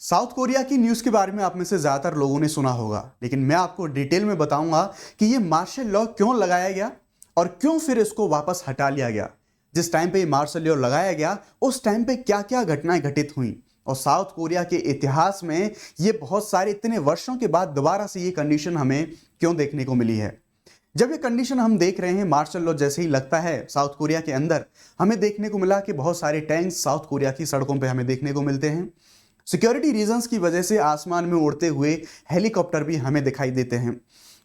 South Korea की news के बारे में आप में से ज़्यादातर लोगों ने सुना होगा, लेकिन मैं आपको डिटेल में बताऊंगा कि ये मार्शल लॉ क्यों लगाया गया और क्यों फिर इसको वापस हटा लिया गया। जिस टाइम पे ये मार्शल लॉ लगाया गया उस टाइम पे क्या क्या घटनाएं घटित हुई और साउथ कोरिया के इतिहास में ये बहुत सारे इतने वर्षों के बाद दोबारा से ये कंडीशन हमें क्यों देखने को मिली है। जब ये कंडीशन हम देख रहे हैं मार्शल लॉ जैसे ही लगता है साउथ कोरिया के अंदर, हमें देखने को मिला कि बहुत सारे टैंक्स साउथ कोरिया की सड़कों पे हमें देखने को मिलते हैं। सिक्योरिटी रीजंस की वजह से आसमान में उड़ते हुए हेलीकॉप्टर भी हमें दिखाई देते हैं।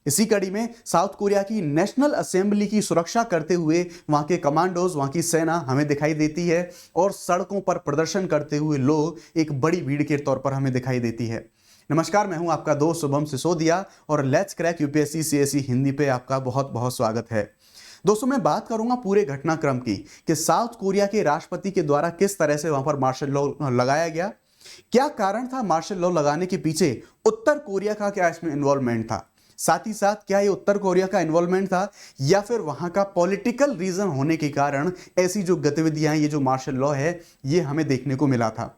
इसी कड़ी में साउथ कोरिया की नेशनल असेंबली की सुरक्षा करते हुए वहां के कमांडोज, वहां की सेना हमें दिखाई देती है और सड़कों पर प्रदर्शन करते हुए लोग एक बड़ी भीड़ के तौर पर हमें दिखाई देती है। नमस्कार, मैं हूं आपका दोस्त शुभम सिसोदिया और let's crack UPSC CSE Hindi पे आपका बहुत बहुत स्वागत है। दोस्तों, मैं बात करूंगा पूरे घटनाक्रम की कि साउथ कोरिया के राष्ट्रपति के द्वारा किस तरह से वहां पर मार्शल लॉ लगाया गया, क्या कारण था मार्शल लॉ लगाने के पीछे, उत्तर कोरिया का क्या इसमें इन्वॉल्वमेंट था, साथ ही साथ क्या ये उत्तर कोरिया का इन्वॉल्वमेंट था या फिर वहां का पॉलिटिकल रीजन होने के कारण ऐसी जो गतिविधियां, ये जो मार्शल लॉ है ये हमें देखने को मिला था,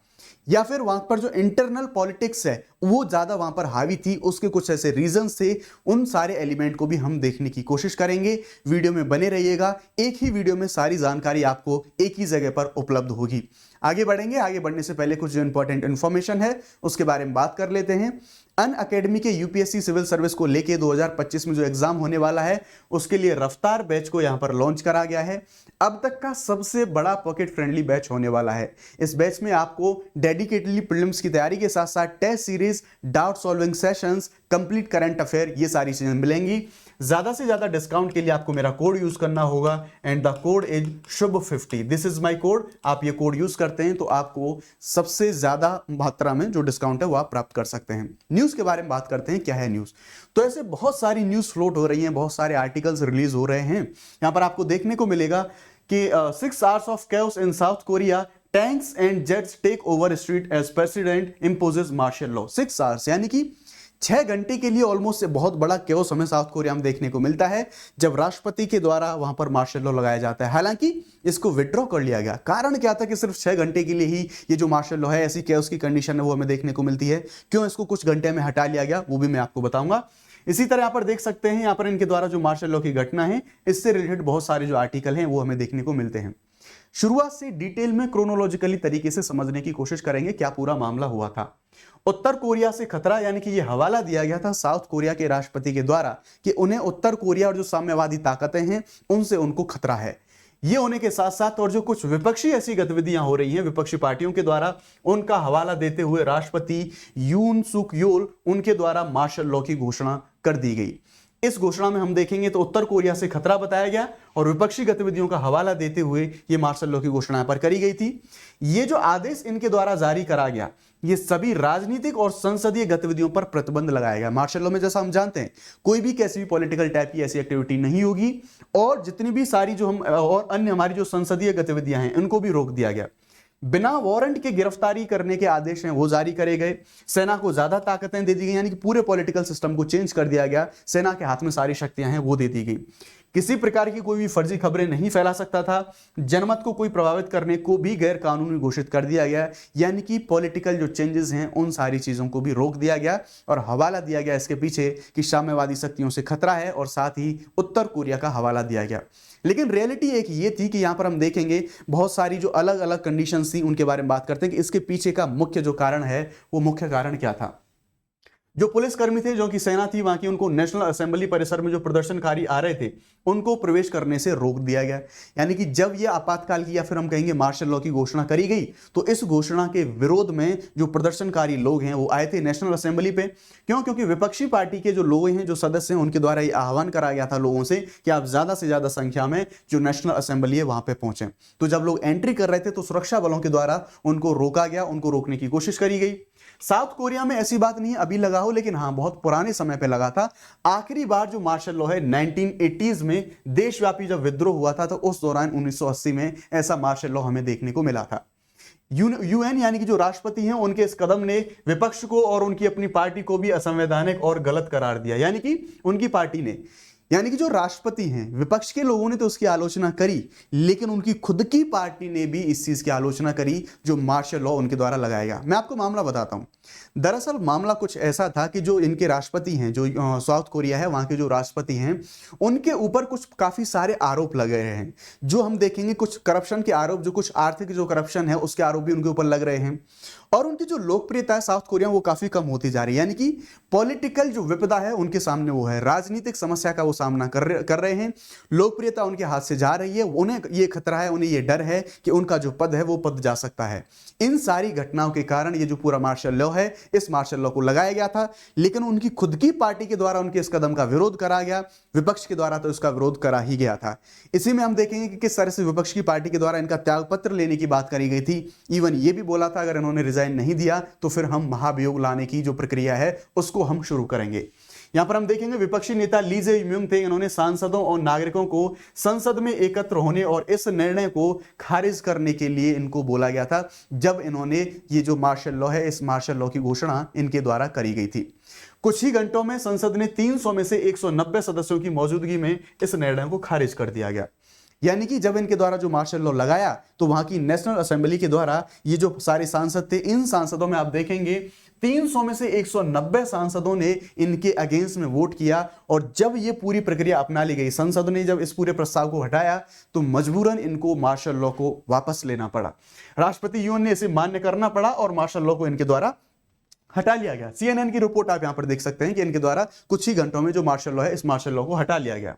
या फिर वहां पर जो इंटरनल पॉलिटिक्स है वो ज्यादा वहां पर हावी थी, उसके कुछ ऐसे रीजंस थे। उन सारे एलिमेंट को भी हम देखने की कोशिश करेंगे। वीडियो में बने रहिएगा, एक ही वीडियो में सारी जानकारी आपको एक ही जगह पर उपलब्ध होगी। आगे बढ़ेंगे, आगे बढ़ने से पहले कुछ जो इंपॉर्टेंट इंफॉर्मेशन है उसके बारे में बात कर लेते हैं। अनअकैडमी के यूपीएससी सिविल सर्विस को लेके 2025 में जो एग्जाम होने वाला है उसके लिए रफ्तार बैच को यहां पर लॉन्च करा गया है। अब तक का सबसे बड़ा पॉकेट फ्रेंडली बैच होने वाला है। इस बैच में आपको डेडिकेटली प्रीलिम्स की तैयारी के साथ साथ test series, doubt solving sessions, complete current affair, ये सारी चीजें मिलेंगी। ज्यादा से ज्यादा डिस्काउंट के लिए आपको मेरा कोड यूज करना होगा एंड द कोड इज शुभ50। This is my code. आप ये कोड यूज करते हैं तो आपको सबसे ज्यादा मात्रा में जो डिस्काउंट है वो आप प्राप्त कर सकते हैं। न्यूज के बारे में बात करते हैं, क्या है न्यूज। तो ऐसे बहुत सारी न्यूज फ्लोट हो रही हैं, बहुत सारे आर्टिकल्स रिलीज हो रहे हैं। यहां पर आपको देखने को मिलेगा कि 6 hours of chaos in South Korea, tanks and jets take over street as president imposes martial law. 6 hours यानी कि 6 घंटे के लिए ऑलमोस्ट से बहुत बड़ा केओस हमें साउथ कोरिया में देखने को मिलता है जब राष्ट्रपति के द्वारा वहां पर मार्शल लॉ लगाया जाता है। हालांकि इसको विड्रॉ कर लिया गया। कारण क्या था कि सिर्फ 6 घंटे के लिए ही ये जो मार्शल लॉ है, ऐसी केओस की कंडीशन है वो हमें देखने को मिलती है। क्यों इसको कुछ घंटे में हटा लिया गया वो भी मैं आपको बताऊंगा। इसी तरह यहां पर देख सकते हैं, यहां पर इनके द्वारा जो मार्शल लॉ की घटना है इससे रिलेटेड बहुत सारे जो आर्टिकल हैं वो हमें देखने को मिलते हैं। शुरुआत से डिटेल में क्रोनोलॉजिकली तरीके से समझने की कोशिश करेंगे क्या पूरा मामला हुआ था। उत्तर कोरिया से खतरा, यानी कि यह हवाला दिया गया था साउथ कोरिया के राष्ट्रपति के द्वारा कि उन्हें उत्तर कोरिया और जो साम्यवादी ताकतें हैं उनसे उनको खतरा है। ये होने के साथ साथ और जो कुछ विपक्षी ऐसी गतिविधियां हो रही हैं विपक्षी पार्टियों के द्वारा, उनका हवाला देते हुए राष्ट्रपति यून सुक योल उनके द्वारा मार्शल लॉ की घोषणा कर दी गई। इस घोषणा में हम देखेंगे तो उत्तर कोरिया से खतरा बताया गया और विपक्षी गतिविधियों का हवाला देते हुए यह मार्शल लॉ की घोषणा पर करी गई थी। ये जो आदेश इनके द्वारा जारी करा गया, ये सभी राजनीतिक और संसदीय गतिविधियों पर प्रतिबंध लगाया गया। मार्शल लॉ में जैसा हम जानते हैं कोई भी कैसी भी पॉलिटिकल टाइप की ऐसी एक्टिविटी नहीं होगी और जितनी भी सारी जो हम और अन्य हमारी जो संसदीय गतिविधियां हैं इनको भी रोक दिया गया। बिना वारंट के गिरफ्तारी करने के आदेश हैं वो जारी करे गए। सेना को ज्यादा ताकतें दे दी गई, यानी कि पूरे पॉलिटिकल सिस्टम को चेंज कर दिया गया। सेना के हाथ में सारी शक्तियां हैं वो दे दी गई। किसी प्रकार की कोई भी फर्जी खबरें नहीं फैला सकता था। जनमत को कोई प्रभावित करने को भी गैर कानूनी घोषित कर दिया गया, यानी कि पॉलिटिकल जो चेंजेस हैं उन सारी चीजों को भी रोक दिया गया और हवाला दिया गया इसके पीछे कि साम्यवादी शक्तियों से खतरा है और साथ ही उत्तर कोरिया का हवाला दिया गया। लेकिन रियलिटी एक ये थी कि यहां पर हम देखेंगे बहुत सारी जो अलग अलग कंडीशंस थी उनके बारे में बात करते हैं कि इसके पीछे का मुख्य जो कारण है वो मुख्य कारण क्या था। जो पुलिसकर्मी थे, जो कि सेना थी वहां की, उनको नेशनल असेंबली परिसर में जो प्रदर्शनकारी आ रहे थे उनको प्रवेश करने से रोक दिया गया। यानी कि जब यह आपातकाल की या फिर हम कहेंगे मार्शल लॉ की घोषणा करी गई तो इस घोषणा के विरोध में जो प्रदर्शनकारी लोग हैं वो आए थे नेशनल असेंबली पे। क्यों? क्योंकि विपक्षी पार्टी के जो लोग हैं, जो सदस्य हैं, उनके द्वारा यह आह्वान करा गया था लोगों से कि आप ज्यादा से ज्यादा संख्या में जो नेशनल असेंबली है वहां पे पहुंचे। तो जब लोग एंट्री कर रहे थे तो सुरक्षा बलों के द्वारा उनको रोका गया, उनको रोकने की कोशिश करी गई। साउथ कोरिया में ऐसी बात नहीं है अभी लगा हो, लेकिन हां बहुत पुराने समय पे लगा था। आखिरी बार जो मार्शल लॉ है 1980s में देशव्यापी जब विद्रोह हुआ था तो उस दौरान 1980 में ऐसा मार्शल लॉ हमें देखने को मिला था। यूएन यानी कि जो राष्ट्रपति हैं उनके इस कदम ने विपक्ष को और उनकी अपनी पार्टी को भी असंवैधानिक और गलत करार दिया। यानी कि उनकी पार्टी ने यानी कि जो राष्ट्रपति हैं, विपक्ष के लोगों ने तो उसकी आलोचना करी, लेकिन उनकी खुद की पार्टी ने भी इस चीज की आलोचना करी जो मार्शल लॉ उनके द्वारा लगाया गया। मैं आपको मामला बताता हूं। दरअसल मामला कुछ ऐसा था कि जो इनके राष्ट्रपति हैं, जो साउथ कोरिया है, वहां के जो राष्ट्रपति हैं, उनके ऊपर कुछ काफी सारे आरोप लगे रहे हैं। जो हम देखेंगे कुछ करप्शन के आरोप, जो कुछ आर्थिक जो करप्शन है उसके आरोप भी उनके ऊपर लग रहे हैं। और उनकी जो लोकप्रियता है साउथ कोरिया वो काफी कम होती जा रही है। यानी कि पॉलिटिकल जो विपदा है उनके सामने वो है, राजनीतिक समस्या का वो सामना कर रहे हैं। लोकप्रियता उनके हाथ से जा रही है। उन्हें ये खतरा है, उन्हें ये डर है कि उनका जो पद है वो पद जा सकता है। इन सारी घटनाओं के कारण ये जो पूरा मार्शल लॉ है, इस मार्शल लॉ को लगाया गया था, लेकिन उनकी खुद की पार्टी के द्वारा उनके इस कदम का विरोध करा गया। विपक्ष के द्वारा तो इसका विरोध करा ही गया था। इसी में हम देखेंगे कि किस तरह से विपक्ष की पार्टी के द्वारा इनका त्यागपत्र लेने की बात करी गई थी। इवन ये भी बोला था अगर इन्होंने रिजाइन नहीं दिया तो फिर हम महाभियोग लाने की जो प्रक्रिया है उसको हम शुरू करेंगे। यहां पर हम देखेंगे विपक्षी नेता ली जे म्यूंग थे। इन्होंने सांसदों और नागरिकों को संसद में एकत्र होने और इस निर्णय को खारिज करने के लिए इनको बोला गया था, जब इन्होंने ये जो मार्शल लॉ है, इस मार्शल लॉ की घोषणा इनके द्वारा करी गई थी। कुछ ही घंटों में संसद ने 300 में से 190 सदस्यों की मौजूदगी में इस निर्णय को खारिज कर दिया गया। यानी कि जब इनके द्वारा जो मार्शल लॉ लगाया तो वहां की नेशनल असेंबली के द्वारा ये जो सारे सांसद थे, इन सांसदों में आप देखेंगे 300 में से 190 सांसदों ने इनके अगेंस्ट में वोट किया। और जब ये पूरी प्रक्रिया अपना ली गई, संसद ने जब इस पूरे प्रस्ताव को हटाया, तो मजबूरन इनको मार्शल लॉ को वापस लेना पड़ा। राष्ट्रपति यूएन ने इसे मान्य करना पड़ा और मार्शल लॉ को इनके द्वारा हटा लिया गया। CNN की रिपोर्ट आप यहां पर देख सकते हैं कि इनके द्वारा कुछ ही घंटों में जो मार्शल लॉ है, इस मार्शल लॉ को हटा लिया गया।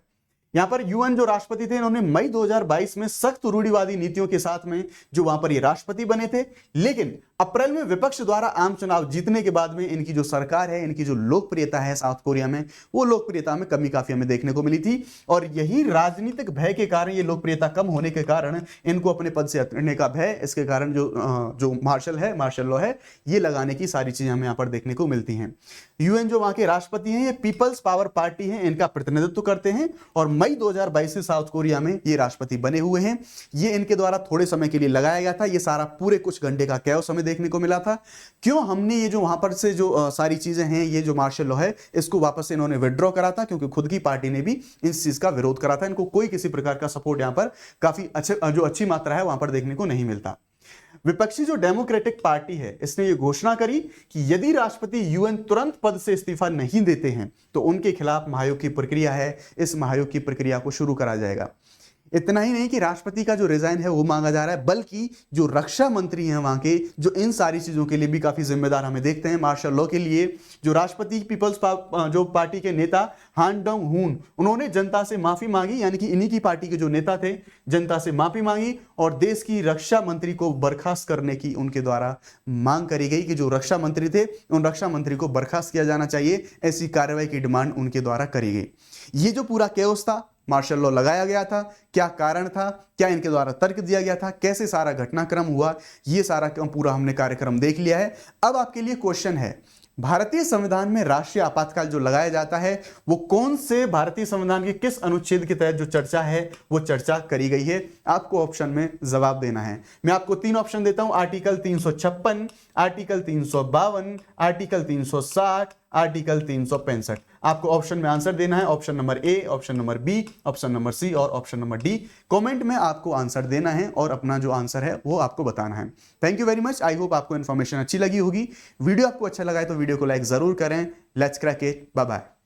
यहां पर यूएन जो राष्ट्रपति थे, इन्होंने मई 2022 में सख्त रूढ़िवादी नीतियों के साथ में जो वहां पर ये राष्ट्रपति बने थे, लेकिन अप्रैल में विपक्ष द्वारा आम चुनाव जीतने के बाद में इनकी जो सरकार है, इनकी जो लोकप्रियता है साउथ कोरिया में, वो लोकप्रियता में कमी काफी हमें देखने को मिली थी। और यही राजनीतिक भय के कारण, ये लोकप्रियता कम होने के कारण इनको अपने पद से हटने का भय, इसके कारण जो मार्शल लॉ है, ये लगाने की सारी चीजें हमें यहाँ पर देखने को मिलती हैं। यूएन जो वहां के राष्ट्रपति हैं, ये पीपल्स पावर पार्टी है, इनका प्रतिनिधित्व करते हैं और मई 2022 से साउथ कोरिया में ये राष्ट्रपति बने हुए हैं। ये इनके द्वारा थोड़े समय के लिए लगाया गया था। ये सारा पूरे कुछ घंटे का कैओस हमें देखने को मिला था। क्यों हमने ये जो वहां पर से जो सारी चीजें हैं, ये जो मार्शल लॉ है, इसको वापस इन्होंने विड्रॉ करा था, क्योंकि खुद की पार्टी ने भी इस चीज का विरोध करा था। इनको कोई किसी प्रकार का सपोर्ट यहां पर काफी अच्छी मात्रा है वहां पर देखने को नहीं मिलता। विपक्षी जो डेमोक्रेटिक पार्टी है, इसने ये घोषणा करी कि यदि राष्ट्रपति यूएन तुरंत पद से इस्तीफा नहीं देते हैं तो उनके खिलाफ महाभियोग की प्रक्रिया है, इस महाभियोग की प्रक्रिया को शुरू करा जाएगा। इतना ही नहीं कि राष्ट्रपति का जो रिजाइन है वो मांगा जा रहा है, बल्कि जो रक्षा मंत्री हैं वहां के, जो इन सारी चीजों के लिए भी काफी जिम्मेदार हमें देखते हैं मार्शल लॉ के लिए, जो राष्ट्रपति पीपल्स जो पार्टी के नेता हान डंग हून, उन्होंने जनता से माफी मांगी। यानी कि इन्हीं की पार्टी के जो नेता थे, जनता से माफी मांगी और देश की रक्षा मंत्री को बर्खास्त करने की उनके द्वारा मांग करी गई कि जो रक्षा मंत्री थे, उन रक्षा मंत्री को बर्खास्त किया जाना चाहिए। ऐसी कार्रवाई की डिमांड उनके द्वारा करी गई। ये जो पूरा कैओस था, मार्शल लॉ लगाया गया था, क्या कारण था, क्या इनके द्वारा तर्क दिया गया था, कैसे सारा घटनाक्रम हुआ, ये सारा पूरा हमने कार्यक्रम देख लिया है। अब आपके लिए क्वेश्चन है, भारतीय संविधान में राष्ट्रीय आपातकाल जो लगाया जाता है, वो कौन से भारतीय संविधान के किस अनुच्छेद के तहत जो चर्चा है वो चर्चा करी गई है? आपको ऑप्शन में जवाब देना है। मैं आपको 3 ऑप्शन देता हूं, आर्टिकल 356, आर्टिकल 352, आर्टिकल 360, आर्टिकल 365। आपको ऑप्शन में आंसर देना है। Option number A, option number B, option number C और ऑप्शन नंबर डी। कमेंट में आपको आंसर देना है और अपना जो आंसर है वो आपको बताना है। Thank you very much. I hope आपको इन्फॉर्मेशन अच्छी लगी होगी। वीडियो आपको अच्छा लगा है तो वीडियो को लाइक जरूर करें। Let's crack it. Bye bye.